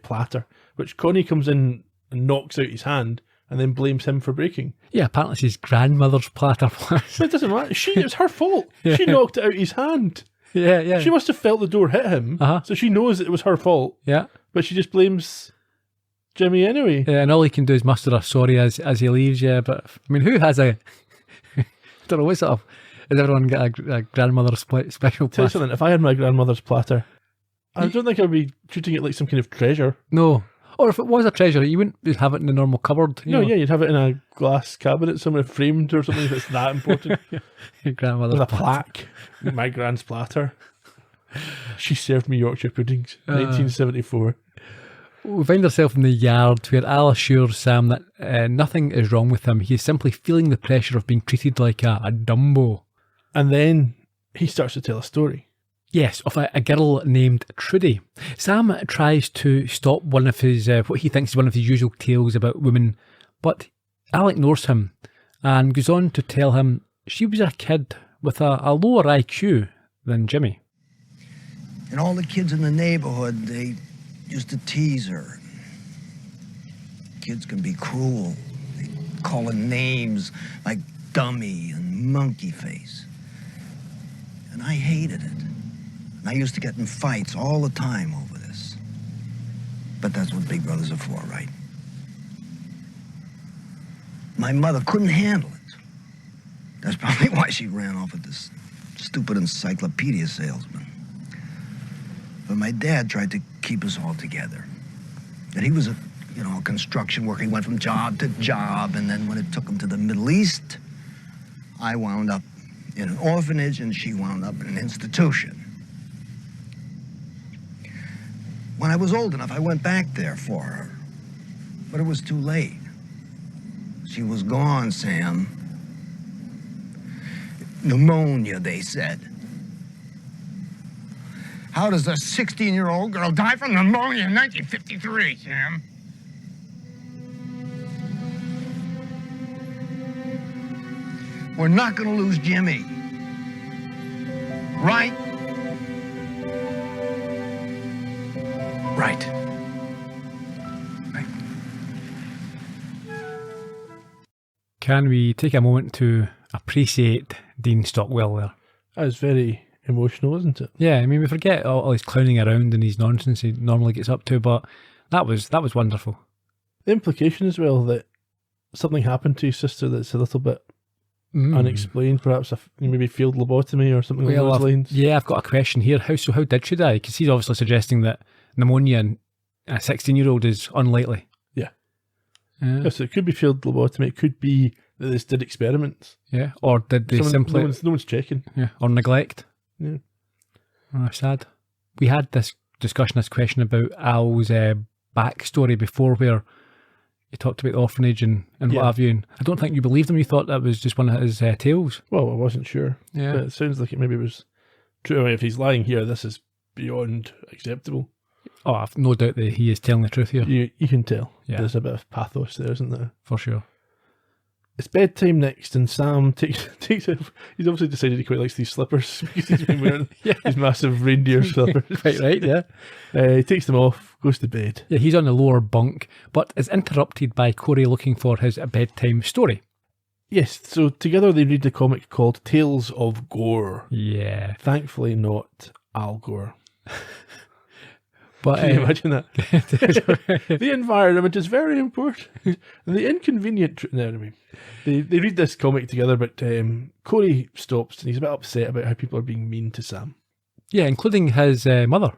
platter, which Connie comes in and knocks out his hand, and then blames him for breaking. Yeah, apparently it's his grandmother's platter. But it doesn't matter. It was her fault. Yeah. She knocked it out his hand. Yeah. She must have felt the door hit him, so she knows that it was her fault. Yeah. But she just blames Jimmy anyway. Yeah, and all he can do is muster a sorry as he leaves, yeah. But, who has I don't know, what sort of... Has everyone got a grandmother's special platter? Tell you something, if I had my grandmother's platter, I don't think I'd be treating it like some kind of treasure. No. Or if it was a treasure, you wouldn't have it in the normal cupboard. Yeah, you'd have it in a glass cabinet somewhere framed or something if it's that important. Your grandmother's with a plaque. My grand's platter. She served me Yorkshire puddings. 1974. We find ourselves in the yard where Al assures Sam that nothing is wrong with him. He's simply feeling the pressure of being treated like a Dumbo. And then he starts to tell a story. Yes, of a girl named Trudy. Sam tries to stop one of his, what he thinks is one of his usual tales about women, but Al ignores him and goes on to tell him she was a kid with a lower IQ than Jimmy. And all the kids in the neighborhood, they used to tease her. Kids can be cruel. They call her names like dummy and monkey face. And I hated it. And I used to get in fights all the time over this. But that's what big brothers are for, right? My mother couldn't handle it. That's probably why she ran off with this stupid encyclopedia salesman. But my dad tried to keep us all together. And he was a construction worker. He went from job to job, and then when it took him to the Middle East, I wound up in an orphanage, and she wound up in an institution. When I was old enough, I went back there for her. But it was too late. She was gone, Sam. Pneumonia, they said. How does a 16-year-old girl die from pneumonia in 1953, Sam? We're not gonna lose Jimmy. Right? Right. Can we take a moment to appreciate Dean Stockwell there? That was very emotional, isn't it? Yeah, I mean, we forget all his clowning around and his nonsense he normally gets up to, but that was wonderful. The implication as well that something happened to his sister that's a little bit unexplained, perhaps maybe field lobotomy or something along those lines. Yeah, I've got a question here. How did she die? Because he's obviously suggesting that pneumonia in a 16-year-old is unlikely. Yeah, so it could be field lobotomy. It could be that they did experiments. Yeah, or did they simply... No one's checking. Yeah, or neglect. Yeah. Oh, sad. We had this question about Al's backstory before, where he talked about the orphanage and what have you. And I don't think you believed him. You thought that was just one of his tales. Well, I wasn't sure. Yeah. But it sounds like it maybe was true. I mean, if he's lying here, this is beyond acceptable. Oh, I've no doubt that he is telling the truth here. You can tell. Yeah. There's a bit of pathos there, isn't there? For sure. It's bedtime next, and Sam takes he's obviously decided he quite likes these slippers because he's been wearing these massive reindeer slippers. Quite right, yeah. He takes them off, goes to bed. Yeah, he's on the lower bunk, but is interrupted by Corey looking for his bedtime story. Yes, so together they read the comic called Tales of Gore. Yeah. Thankfully not Al Gore. But, can you imagine that? The environment is very important. And the inconvenient... anyway, they read this comic together, but Corey stops and he's a bit upset about how people are being mean to Sam. Yeah, including his mother.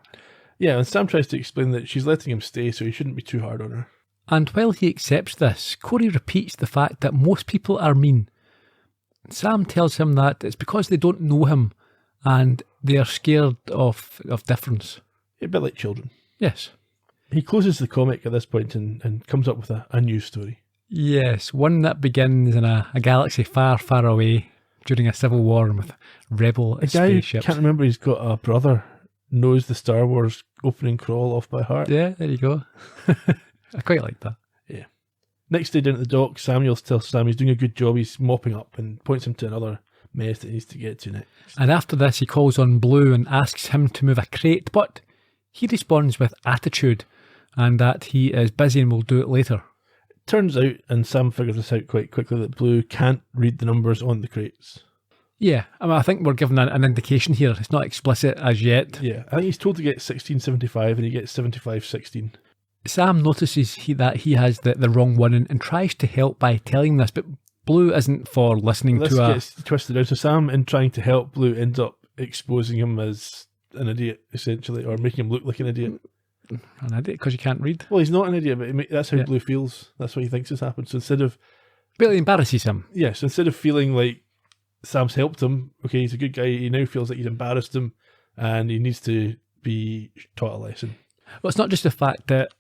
Yeah, and Sam tries to explain that she's letting him stay, so he shouldn't be too hard on her. And while he accepts this, Corey repeats the fact that most people are mean. Sam tells him that it's because they don't know him and they are scared of difference. A bit like children. Yes. He closes the comic at this point and comes up with a new story. Yes, one that begins in a galaxy far, far away during a civil war with rebel spaceships. I can't remember he's got a brother, knows the Star Wars opening crawl off by heart. Yeah, there you go. I quite like that. Yeah. Next day down at the dock, Samuel tells Sam he's doing a good job. He's mopping up and points him to another mess that he needs to get to next. And after this, he calls on Blue and asks him to move a crate, but he responds with attitude and that he is busy and will do it later. It turns out, and Sam figures this out quite quickly, that Blue can't read the numbers on the crates. Yeah, I mean, I think we're given an indication here. It's not explicit as yet. Yeah, I think he's told to get 1675 and he gets 7516. Sam notices that he has the wrong one and tries to help by telling this, but Blue isn't for listening this to a... gets twisted out. So Sam, in trying to help Blue, ends up exposing him as an idiot, essentially, or making him look like an idiot. An idiot because you can't read? Well, he's not an idiot, but that's how Blue feels. That's what he thinks has happened. So instead of... But it embarrasses him. Yeah, so instead of feeling like Sam's helped him, okay, he's a good guy, he now feels like he's embarrassed him and he needs to be taught a lesson. Well, it's not just the fact that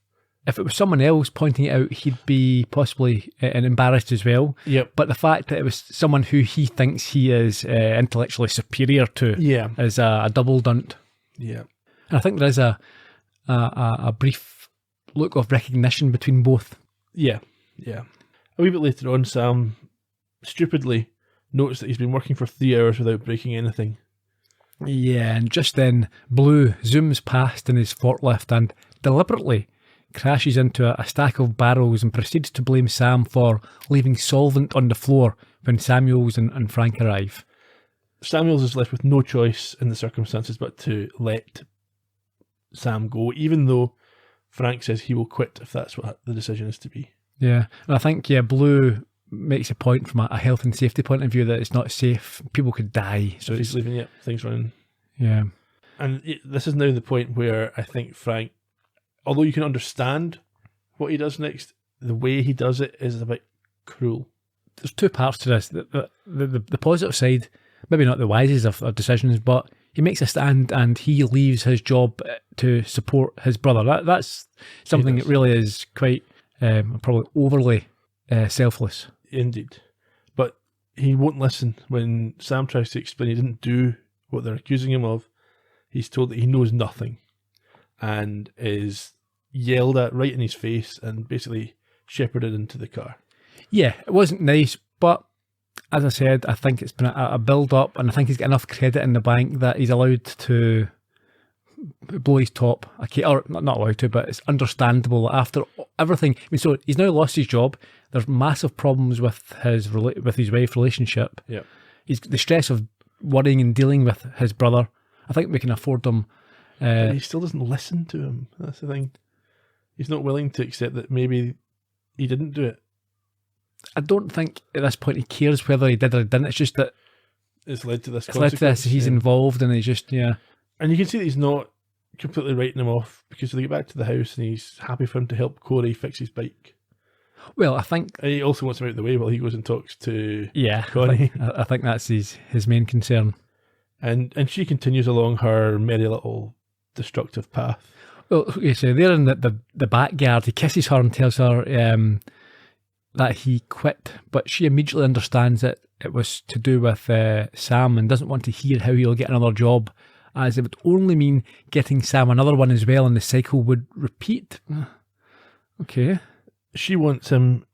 if it was someone else pointing it out, he'd be possibly embarrassed as well. Yep. But the fact that it was someone who he thinks he is intellectually superior to is a double dunt. Yeah. And I think there is a brief look of recognition between both. Yeah, yeah. A wee bit later on, Sam stupidly noticed that he's been working for 3 hours without breaking anything. Yeah, and just then, Blue zooms past in his forklift and deliberately crashes into a stack of barrels and proceeds to blame Sam for leaving solvent on the floor when Samuels and Frank arrive. Samuels is left with no choice in the circumstances but to let Sam go, even though Frank says he will quit if that's what the decision is to be. Yeah, and I think, Blue makes a point from a health and safety point of view that it's not safe. People could die. So he's leaving things running. Yeah. And this is now the point where I think Frank, although you can understand what he does next, the way he does it is a bit cruel. There's two parts to this. The positive side, maybe not the wisest of decisions, but he makes a stand and he leaves his job to support his brother. That's something that really is quite probably overly selfless. Indeed. But he won't listen when Sam tries to explain he didn't do what they're accusing him of. He's told that he knows nothing and is yelled at right in his face and basically shepherded into the car. Yeah, it wasn't nice, but as I said, I think it's been a build-up, and I think he's got enough credit in the bank that he's allowed to blow his top. Or not allowed to, but it's understandable that after everything. I mean, so he's now lost his job. There's massive problems with his wife's relationship. Yeah, he's the stress of worrying and dealing with his brother. I think we can afford him. But he still doesn't listen to him. That's the thing. He's not willing to accept that maybe he didn't do it. I don't think at this point he cares whether he did or didn't. It's just that it's led to this. He's involved, and he's just And you can see that he's not completely writing him off, because they get back to the house and he's happy for him to help Corey fix his bike. Well, I think... And he also wants him out of the way while he goes and talks to Connie. I think that's his main concern. And she continues along her merry little destructive path. Well, okay, so they're in the backyard. He kisses her and tells her that he quit, but she immediately understands that it was to do with Sam and doesn't want to hear how he'll get another job, as it would only mean getting Sam another one as well, and the cycle would repeat. Okay. She wants him,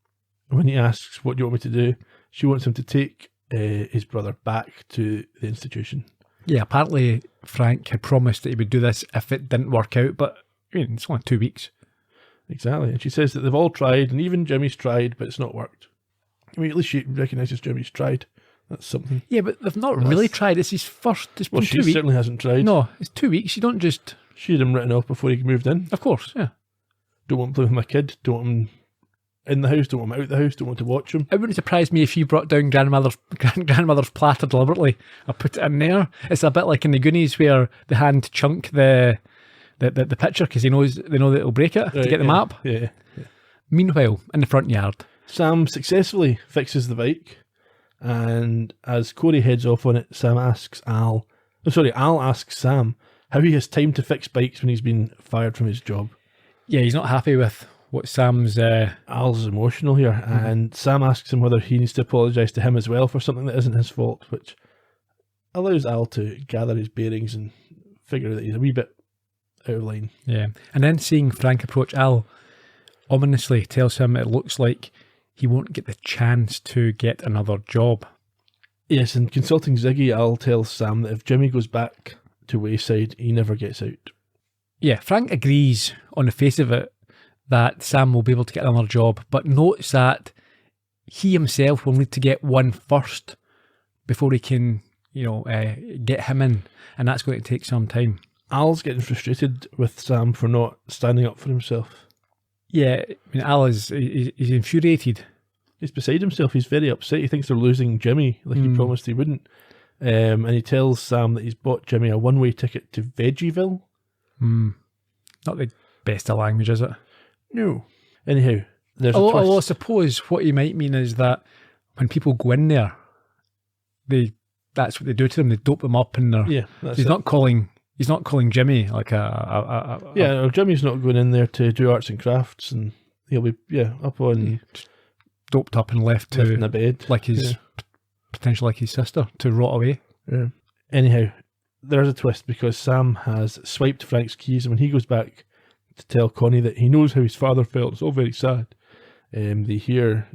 when he asks, what do you want me to do? She wants him to take his brother back to the institution. Yeah, apparently Frank had promised that he would do this if it didn't work out, but I mean, it's only 2 weeks. Exactly. And she says that they've all tried, and even Jimmy's tried, but it's not worked. I mean, at least she recognises Jimmy's tried. That's something. Yeah, but they've not really tried. It's his first. It's been 2 weeks. She certainly hasn't tried. No, it's 2 weeks. You don't just... She had him written off before he moved in. Of course, yeah. Don't want to play with my kid. Don't want him in the house. Don't want him out the house. Don't want to watch him. It wouldn't surprise me if she brought down grandmother's platter deliberately. I put it in there. It's a bit like in the Goonies where they hand Chunk the picture because they know that it'll break it to get the map. Yeah. Meanwhile, in the front yard, Sam successfully fixes the bike, and as Corey heads off on it, Al asks Sam how he has time to fix bikes when he's been fired from his job. Yeah, he's not happy with what Sam's... Al's emotional here, and Sam asks him whether he needs to apologise to him as well for something that isn't his fault, which allows Al to gather his bearings and figure that he's a wee bit out of line. Yeah, and then seeing Frank approach Al ominously tells him it looks like he won't get the chance to get another job. Yes, and consulting Ziggy, Al tells Sam that if Jimmy goes back to Wayside, he never gets out. Yeah, Frank agrees on the face of it that Sam will be able to get another job, but notes that he himself will need to get one first before he can, get him in, and that's going to take some time. Al's getting frustrated with Sam for not standing up for himself. Yeah, I mean, Al he's infuriated. He's beside himself. He's very upset. He thinks they're losing Jimmy, like he promised he wouldn't. And he tells Sam that he's bought Jimmy a one-way ticket to Veggieville. Not the best of language, is it? No. Anyhow, there's a twist. Although I suppose what you might mean is that when people go in there, that's what they do to them. They dope them up, and he's not calling Jimmy like a Jimmy's not going in there to do arts and crafts, and he'll be up on doped up and left in a bed like his potentially like his sister to rot away. Yeah. Anyhow, there's a twist because Sam has swiped Frank's keys, and when he goes back to tell Connie that he knows how his father felt, it's all very sad. They hear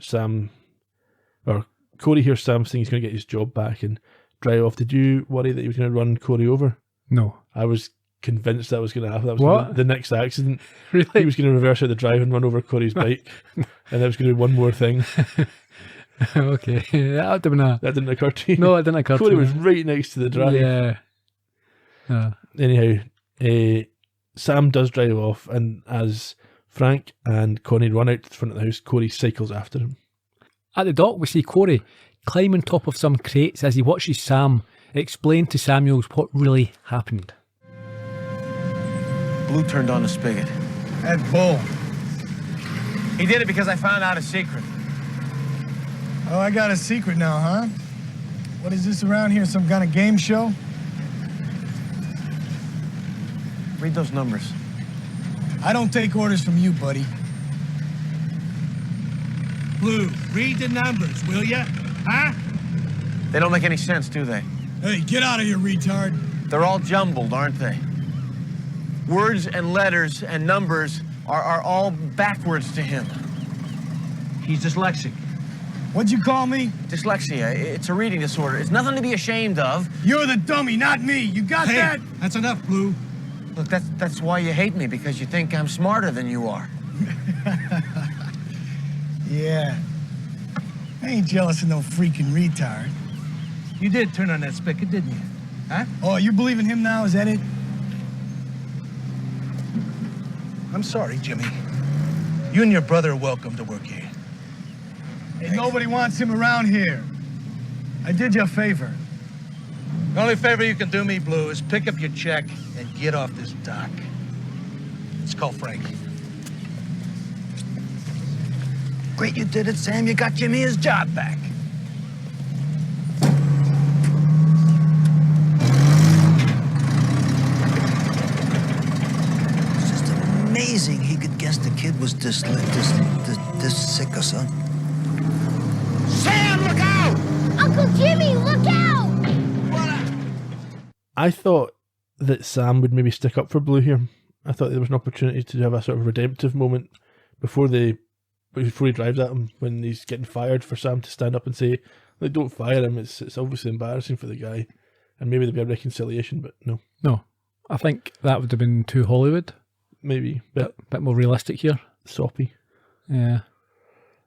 Corey hears Sam saying he's going to get his job back and drive off. Did you worry that he was going to run Corey over? No. I was convinced that was going to happen. That was the next accident. Really? He was going to reverse out the drive and run over Corey's bike, and that was going to do one more thing. Okay. That didn't occur to you? No, it didn't occur to me. Corey was right next to the drive. Yeah. Anyhow, Sam does drive off, and as Frank and Connie run out to the front of the house, Corey cycles after him. At the dock, we see Corey climb on top of some crates as he watches Sam explain to Samuels what really happened. Blue turned on the spigot. That bull. He did it because I found out a secret. Oh, I got a secret now, huh? What is this around here, some kind of game show? Read those numbers. I don't take orders from you, buddy. Blue, read the numbers, will ya? Huh? They don't make any sense, do they? Hey, get out of here, retard. They're all jumbled, aren't they? Words and letters and numbers are all backwards to him. He's dyslexic. What'd you call me? Dyslexia. It's a reading disorder. It's nothing to be ashamed of. You're the dummy, not me. You got that? That's enough, Blue. Look, that's why you hate me, because you think I'm smarter than you are. Yeah. I ain't jealous of no freaking retard. You did turn on that spigot, didn't you? Huh? Oh, you believe in him now? Is that it? I'm sorry, Jimmy. You and your brother are welcome to work here. Hey, nobody wants him around here. I did you a favor. The only favor you can do me, Blue, is pick up your check and get off this dock. Let's call Frank. Great you did it, Sam. You got Jimmy his job back. It's just amazing he could guess the kid was this sick or something. Sam, look out! Uncle Jimmy, look out! I thought that Sam would maybe stick up for Blue here. I thought there was an opportunity to have a sort of redemptive moment before he drives at him, when he's getting fired, for Sam to stand up and say, like, don't fire him. It's obviously embarrassing for the guy. And maybe there'd be a reconciliation, but no. No, I think that would have been too Hollywood. Maybe. Bit more realistic here. Soppy. Yeah.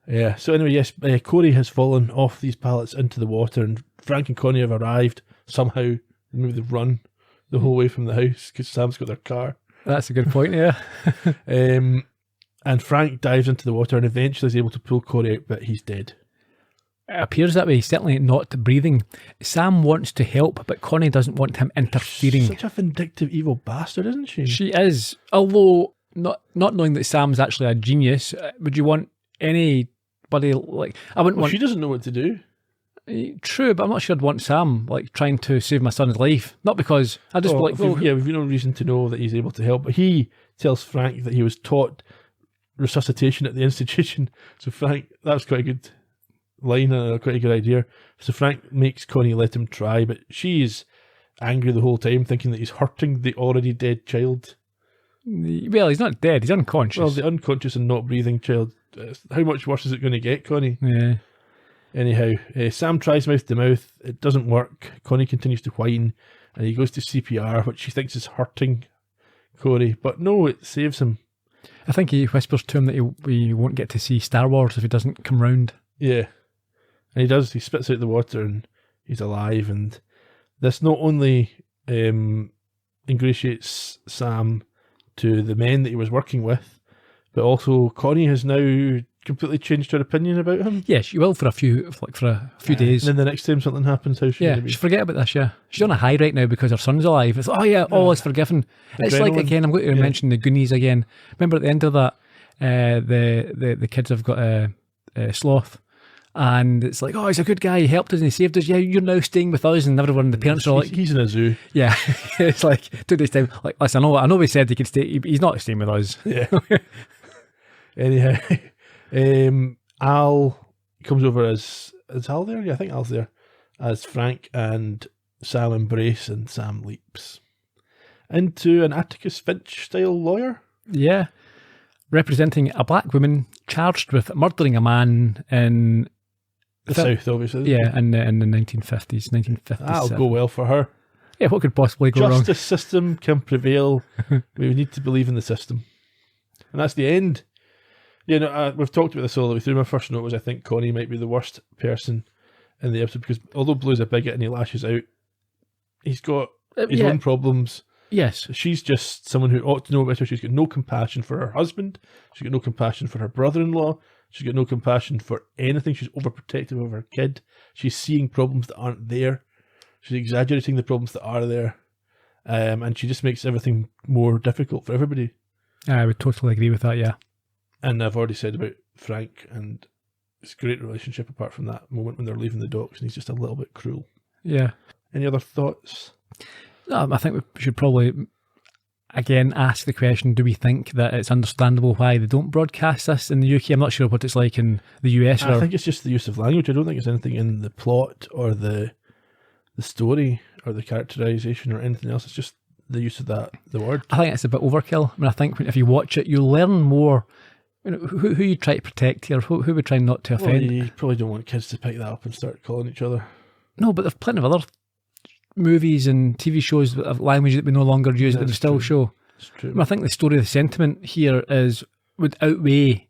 Yeah, so anyway, yes, Corey has fallen off these pallets into the water, and Frank and Connie have arrived somehow. Maybe they've run the whole way from the house because Sam's got their car. That's a good point, yeah. And Frank dives into the water and eventually is able to pull Corey out, but he's dead. It appears that way. He's certainly not breathing. Sam wants to help, but Connie doesn't want him interfering. She's such a vindictive, evil bastard, isn't she? She is. Although, not knowing that Sam's actually a genius, would you want anybody like... I wouldn't want... She doesn't know what to do. True, but I'm not sure I'd want Sam like trying to save my son's life. Not because... I just we've no reason to know that he's able to help, but he tells Frank that he was taught resuscitation at the institution. So Frank, that was quite a good line and quite a good idea. So Frank makes Connie let him try, but she's angry the whole time, thinking that he's hurting the already dead child. Well, he's not dead, he's unconscious. Well, the unconscious and not breathing child. How much worse is it going to get, Connie? Yeah. Anyhow, Sam tries mouth to mouth. It doesn't work. Connie continues to whine, and he goes to CPR, which she thinks is hurting Corey. But no, it saves him. I think he whispers to him that he won't get to see Star Wars if he doesn't come round. Yeah. And he does. He spits out the water and he's alive. And this not only ingratiates Sam to the men that he was working with, but also Connie has now completely changed her opinion about him. Yeah, she will for a few days. And then the next time something happens, how's she going to be? She'll forget about this, yeah. She's on a high right now because her son's alive. It's all is forgiven. It's like, again, I'm going to mention the Goonies again. Remember at the end of that, the kids have got a sloth. And it's like, oh, he's a good guy, he helped us and he saved us. Yeah, you're now staying with us. And everyone, the parents are like... He's in a zoo. Yeah. It's like, 2 days time, like, listen, I know we said he could stay, he's not staying with us. Yeah. Anyhow, Al comes over as... Is Al there? Yeah, I think Al's there. As Frank and Sam embrace, and Sam leaps into an Atticus Finch-style lawyer. Yeah. Representing a black woman charged with murdering a man in... The South, obviously. Yeah, in the 1950s, 1957. That'll go well for her. Yeah, what could possibly go wrong? Justice system can prevail. We need to believe in the system. And that's the end. You know, we've talked about this all the way through. My first note was I think Connie might be the worst person in the episode, because although Blue's a bigot and he lashes out, he's got his own problems. Yes. She's just someone who ought to know better. She's got no compassion for her husband. She's got no compassion for her brother-in-law. She's got no compassion for anything. She's overprotective of her kid. She's seeing problems that aren't there. She's exaggerating the problems that are there. And she just makes everything more difficult for everybody. I would totally agree with that, yeah. And I've already said about Frank, and it's a great relationship apart from that moment when they're leaving the docks and he's just a little bit cruel. Yeah. Any other thoughts? I think we should probably, again, ask the question, do we think that it's understandable why they don't broadcast this in the UK? I'm not sure what it's like in the US. I think it's just the use of language. I don't think it's anything in the plot or the story or the characterization or anything else. It's just the use of the word. I think it's a bit overkill. I mean, I think if you watch it, you learn more. You know, who you try to protect here, who we try not to offend. Well, you probably don't want kids to pick that up and start calling each other. No, but there's plenty of other movies and TV shows of language that we no longer use that we still show. It's true. I mean, I think the story, the sentiment here would outweigh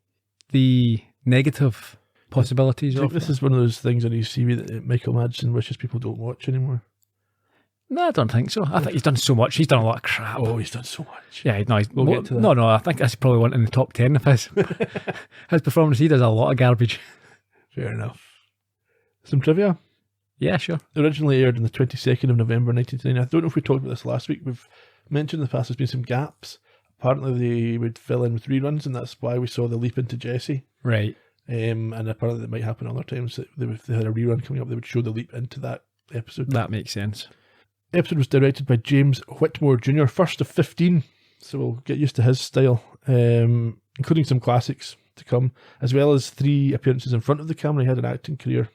the negative possibilities of this is one of those things on his CV that Michael Madsen wishes people don't watch anymore. No, I don't think so. I think he's done so much. He's done a lot of crap. Oh, he's done so much. Yeah, no, We'll get to that. No, I think that's probably one in the top 10 of his performance. He does a lot of garbage. Fair enough. Some trivia? Yeah, sure. Originally aired on the 22nd of November 1999. I don't know if we talked about this last week. We've mentioned in the past there's been some gaps. Apparently they would fill in with reruns, and that's why we saw the leap into Jesse. Right. And apparently that might happen other times. That if they had a rerun coming up, they would show the leap into that episode. That makes sense. Episode was directed by James Whitmore Jr., first of 15, so we'll get used to his style, including some classics to come, as well as 3 appearances in front of the camera. He had an acting career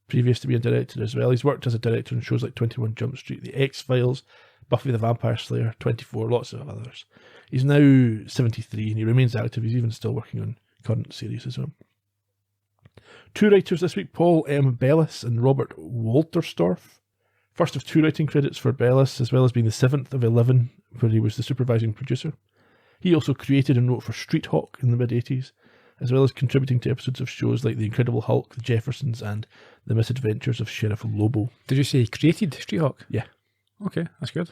previous to being directed as well. He's worked as a director on shows like 21 Jump Street, The X-Files, Buffy the Vampire Slayer, 24, lots of others. He's now 73 and he remains active. He's even still working on current series as well. 2 writers this week, Paul M. Bellis and Robert Wolterstorff. First of 2 writing credits for Bellis, as well as being the 7th of 11, where he was the supervising producer. He also created and wrote for Street Hawk in the mid-80s, as well as contributing to episodes of shows like The Incredible Hulk, The Jeffersons, and The Misadventures of Sheriff Lobo. Did you say he created Street Hawk? Yeah. Okay, that's good.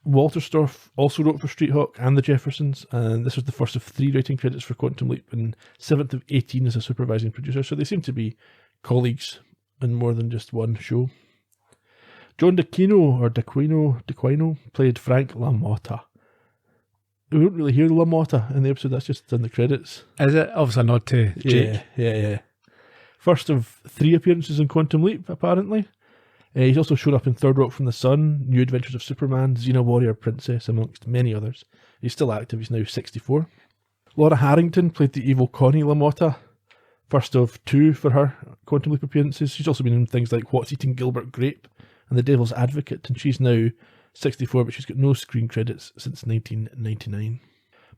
Wolterstorff also wrote for Street Hawk and The Jeffersons, and this was the first of 3 writing credits for Quantum Leap, and 7th of 18 as a supervising producer, so they seem to be colleagues in more than just one show. John DeQuino played Frank LaMotta. We don't really hear LaMotta in the episode, that's just in the credits. Is it? Obviously a nod to Jake. Yeah. First of 3 appearances in Quantum Leap, apparently. He's also showed up in Third Rock from the Sun, New Adventures of Superman, Xena Warrior Princess, amongst many others. He's still active, he's now 64. Laura Harrington played the evil Connie LaMotta. First of 2 for her Quantum Leap appearances. She's also been in things like What's Eating Gilbert Grape and The Devil's Advocate, and she's now 64, but she's got no screen credits since 1999.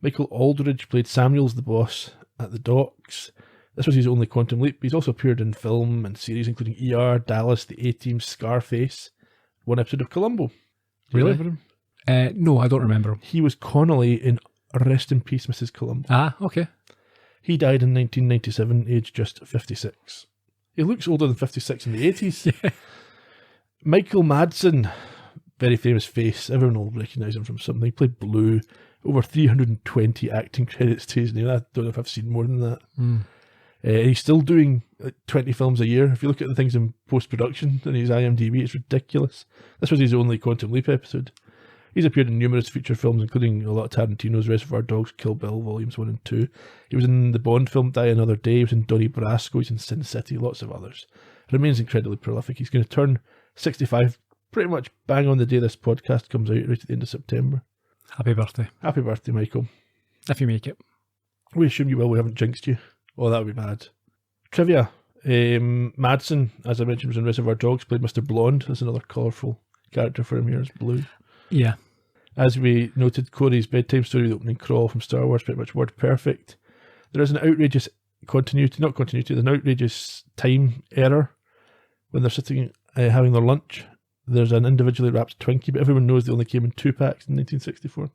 Michael Aldridge played Samuels the boss at the docks. This was his only Quantum Leap. He's also appeared in film and series including ER, Dallas, The A-Team, Scarface, 1 episode of Columbo. Do you remember him? No, I don't remember him. He was Connolly in Rest in Peace, Mrs. Columbo. Ah, okay. He died in 1997, aged just 56. He looks older than 56 in the 80s. Yeah. Michael Madsen, very famous face. Everyone will recognise him from something. He played Blue. Over 320 acting credits to his name. I don't know if I've seen more than that. He's still doing 20 films a year. If you look at the things in post-production in his IMDb, it's ridiculous. This was his only Quantum Leap episode. He's appeared in numerous feature films, including a lot of Tarantino's, Reservoir Dogs, Kill Bill, Volumes 1 and 2. He was in the Bond film Die Another Day. He was in Donnie Brasco. He's in Sin City, lots of others. Remains incredibly prolific. He's going to turn 65 pretty much bang on the day this podcast comes out, right at the end of September. Happy birthday. Happy birthday, Michael. If you make it. We assume you will. We haven't jinxed you. Oh, that would be bad. Trivia. Madsen, as I mentioned, was in Reservoir Dogs, played Mr. Blonde. That's another colourful character for him here, is Blue. Yeah. As we noted, Corey's bedtime story, the opening crawl from Star Wars, pretty much word perfect. There is an outrageous there's an outrageous time error when they're sitting having their lunch. There's an individually wrapped Twinkie, but everyone knows they only came in 2 packs in 1964.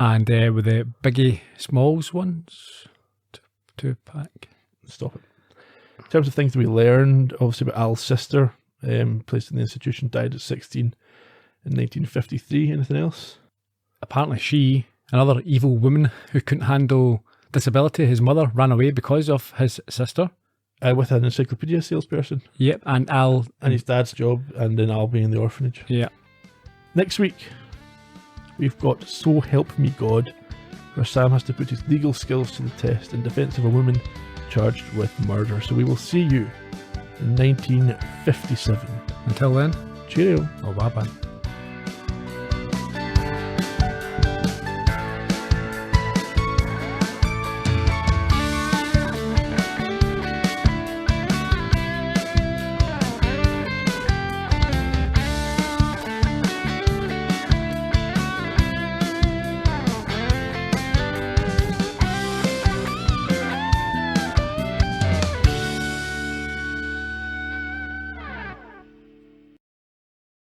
And with the Biggie Smalls ones, 2-pack. Stop it. In terms of things that we learned, obviously about Al's sister, placed in the institution, died at 16 in 1953. Anything else? Apparently she, another evil woman who couldn't handle disability. His mother ran away because of his sister. With an encyclopedia salesperson. Yep, and Al... And his dad's job, and then Al being in the orphanage. Yeah. Next week, we've got So Help Me God, where Sam has to put his legal skills to the test in defence of a woman charged with murder. So we will see you in 1957. Until then, cheerio. Oh, bye-bye.